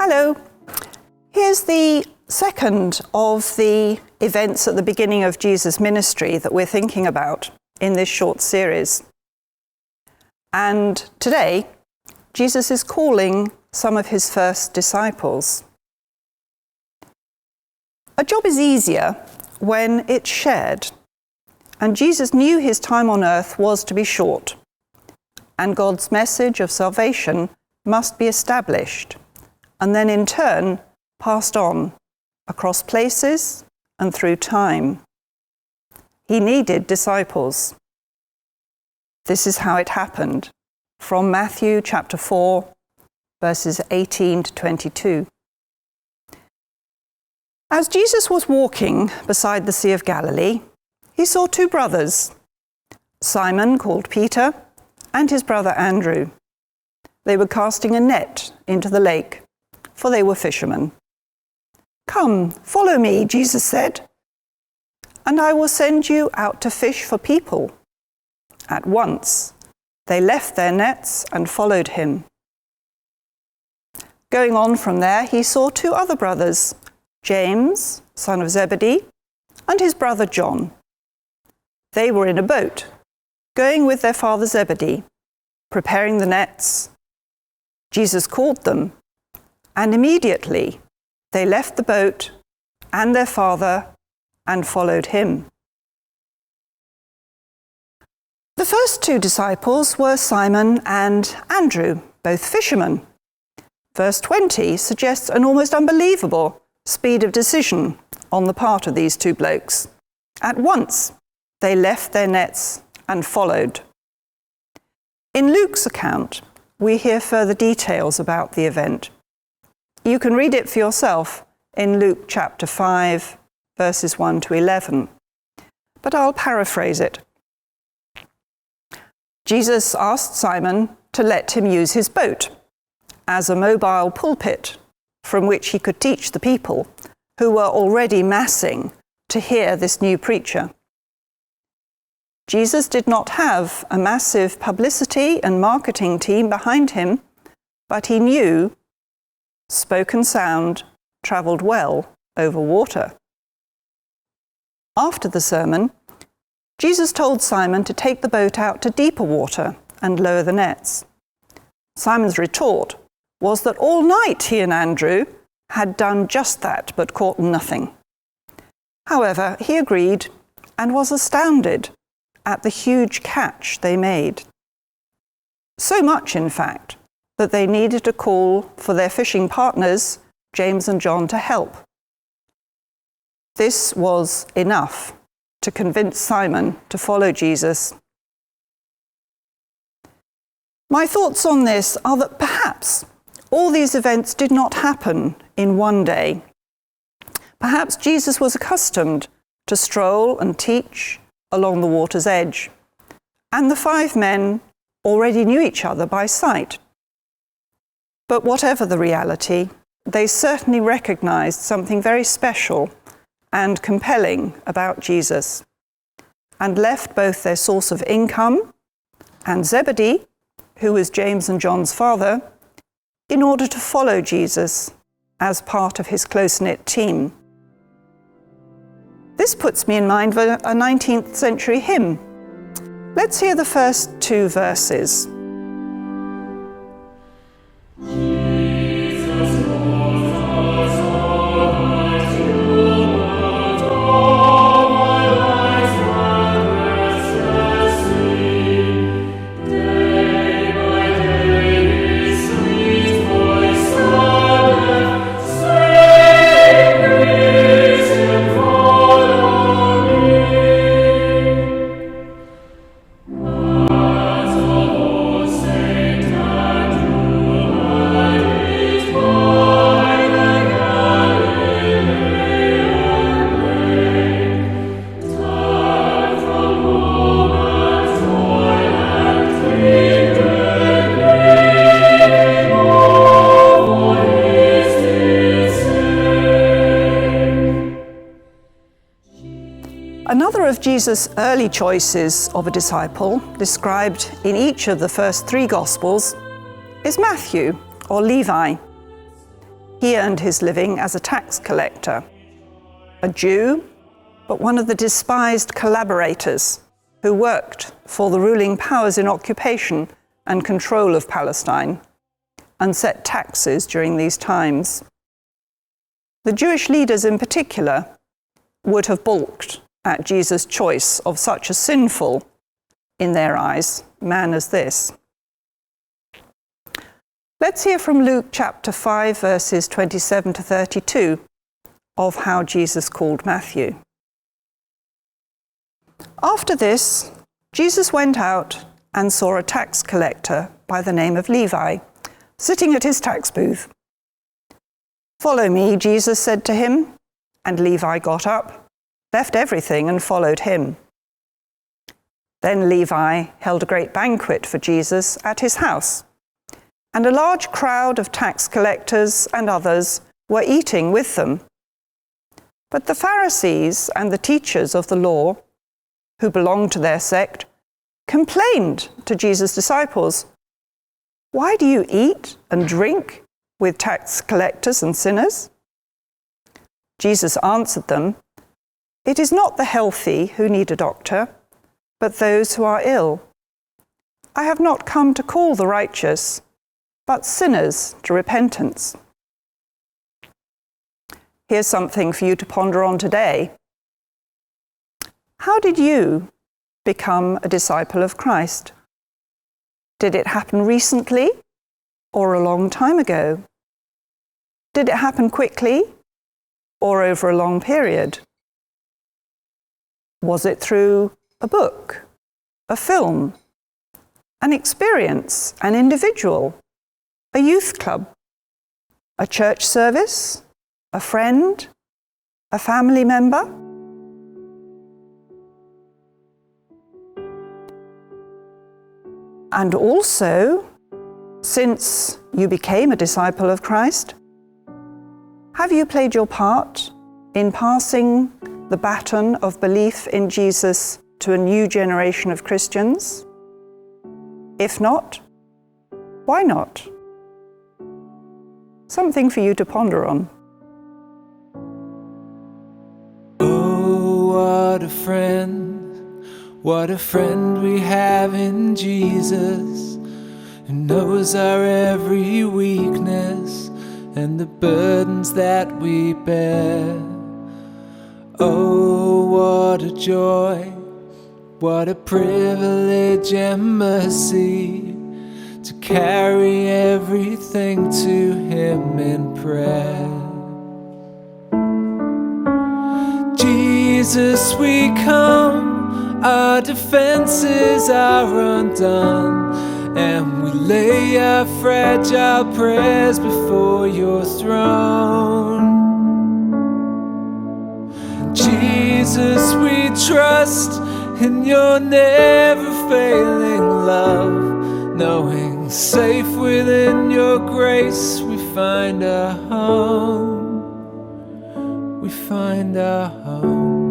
Hello. Here's the second of the events at the beginning of Jesus' ministry that we're thinking about in this short series. And today, Jesus is calling some of his first disciples. A job is easier when it's shared. And Jesus knew his time on earth was to be short. And God's message of salvation must be established, and then in turn passed on across places and through time. He needed disciples. This is how it happened, from Matthew chapter 4, verses 18 to 22. As Jesus was walking beside the Sea of Galilee, he saw two brothers, Simon, called Peter, and his brother Andrew. They were casting a net into the lake, for they were fishermen. "Come, follow me," Jesus said, "and I will send you out to fish for people." At once, they left their nets and followed him. Going on from there, he saw two other brothers, James, son of Zebedee, and his brother John. They were in a boat, going with their father Zebedee, preparing the nets. Jesus called them, and immediately they left the boat and their father and followed him. The first two disciples were Simon and Andrew, both fishermen. Verse 20 suggests an almost unbelievable speed of decision on the part of these two blokes. At once, they left their nets and followed. In Luke's account, we hear further details about the event. You can read it for yourself in Luke chapter 5, verses 1 to 11. But I'll paraphrase it. Jesus asked Simon to let him use his boat as a mobile pulpit from which he could teach the people who were already massing to hear this new preacher. Jesus did not have a massive publicity and marketing team behind him, but he knew spoken sound travelled well over water. After the sermon, Jesus told Simon to take the boat out to deeper water and lower the nets. Simon's retort was that all night he and Andrew had done just that, but caught nothing. However, he agreed and was astounded at the huge catch they made. So much, in fact, that they needed to call for their fishing partners, James and John, to help. This was enough to convince Simon to follow Jesus. My thoughts on this are that perhaps all these events did not happen in one day. Perhaps Jesus was accustomed to stroll and teach along the water's edge, and the five men already knew each other by sight. But whatever the reality, they certainly recognized something very special and compelling about Jesus, and left both their source of income and Zebedee, who was James and John's father, in order to follow Jesus as part of his close-knit team. This puts me in mind of a 19th century hymn. Let's hear the first two verses. Another of Jesus' early choices of a disciple, described in each of the first three Gospels, is Matthew, or Levi. He earned his living as a tax collector, a Jew, but one of the despised collaborators who worked for the ruling powers in occupation and control of Palestine and set taxes during these times. The Jewish leaders in particular would have balked at Jesus' choice of such a sinful, in their eyes, man as this. Let's hear from Luke chapter 5, verses 27 to 32 of how Jesus called Matthew. After this, Jesus went out and saw a tax collector by the name of Levi, sitting at his tax booth. "Follow me," Jesus said to him, and Levi got up, left everything and followed him. Then Levi held a great banquet for Jesus at his house, and a large crowd of tax collectors and others were eating with them. But the Pharisees and the teachers of the law, who belonged to their sect, complained to Jesus' disciples, "Why do you eat and drink with tax collectors and sinners?" Jesus answered them, "It is not the healthy who need a doctor, but those who are ill. I have not come to call the righteous, but sinners to repentance." Here's something for you to ponder on today. How did you become a disciple of Christ? Did it happen recently or a long time ago? Did it happen quickly or over a long period? Was it through a book, a film, an experience, an individual, a youth club, a church service, a friend, a family member? And also, since you became a disciple of Christ, have you played your part in passing the baton of belief in Jesus to a new generation of Christians? If not, why not? Something for you to ponder on. Oh, what a friend we have in Jesus, who knows our every weakness and the burdens that we bear. Oh, what a joy, what a privilege and mercy to carry everything to Him in prayer. Jesus, we come, our defenses are undone, and we lay our fragile prayers before your throne. Jesus, we trust in your never-failing love, knowing safe within your grace we find our home. We find our home.